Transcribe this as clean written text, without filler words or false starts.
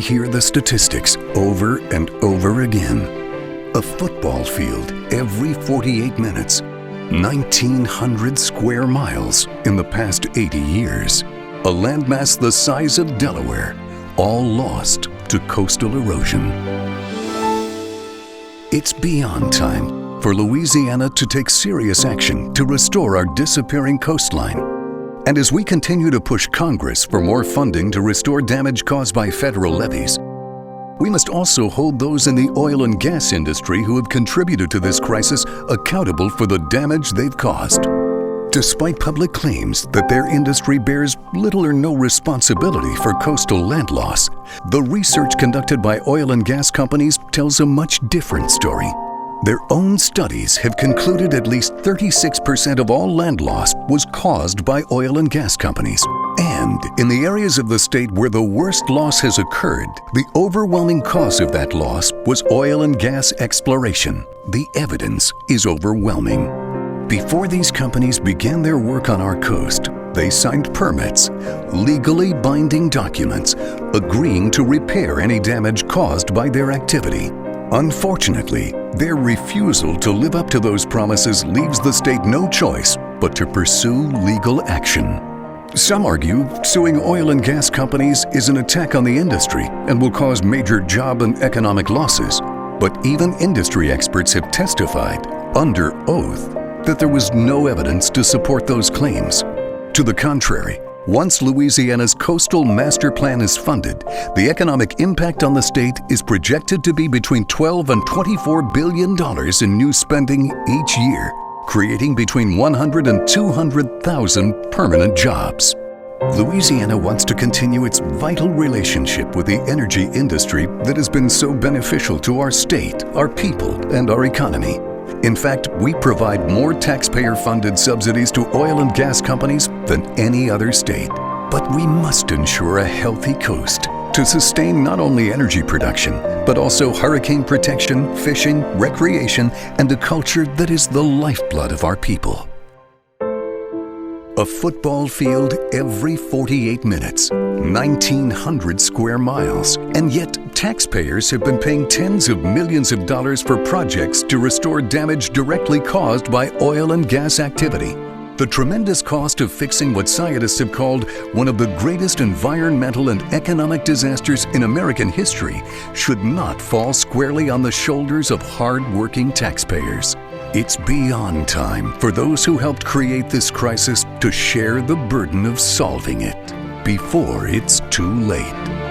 hear the statistics over and over again. A football field every 48 minutes, 1,900 square miles in the past 80 years. A landmass the size of Delaware, all lost to coastal erosion. It's beyond time for Louisiana to take serious action to restore our disappearing coastline. And as we continue to push Congress for more funding to restore damage caused by federal levees, we must also hold those in the oil and gas industry who have contributed to this crisis accountable for the damage they've caused. Despite public claims that their industry bears little or no responsibility for coastal land loss, the research conducted by oil and gas companies tells a much different story. Their own studies have concluded at least 36% of all land loss was caused by oil and gas companies. And in the areas of the state where the worst loss has occurred, the overwhelming cause of that loss was oil and gas exploration. The evidence is overwhelming. Before these companies began their work on our coast, they signed permits, legally binding documents, agreeing to repair any damage caused by their activity. Unfortunately, their refusal to live up to those promises leaves the state no choice but to pursue legal action. Some argue suing oil and gas companies is an attack on the industry and will cause major job and economic losses. But even industry experts have testified, under oath, that there was no evidence to support those claims. To the contrary, once Louisiana's coastal master plan is funded, the economic impact on the state is projected to be between $12 and $24 billion in new spending each year, creating between 100 and 200,000 permanent jobs. Louisiana wants to continue its vital relationship with the energy industry that has been so beneficial to our state, our people, and our economy. In fact, we provide more taxpayer-funded subsidies to oil and gas companies than any other state. But we must ensure a healthy coast to sustain not only energy production, but also hurricane protection, fishing, recreation, and a culture that is the lifeblood of our people. A football field every 48 minutes, 1,900 square miles, and yet taxpayers have been paying tens of millions of dollars for projects to restore damage directly caused by oil and gas activity. The tremendous cost of fixing what scientists have called one of the greatest environmental and economic disasters in American history should not fall squarely on the shoulders of hard-working taxpayers. It's beyond time for those who helped create this crisis to share the burden of solving it before it's too late.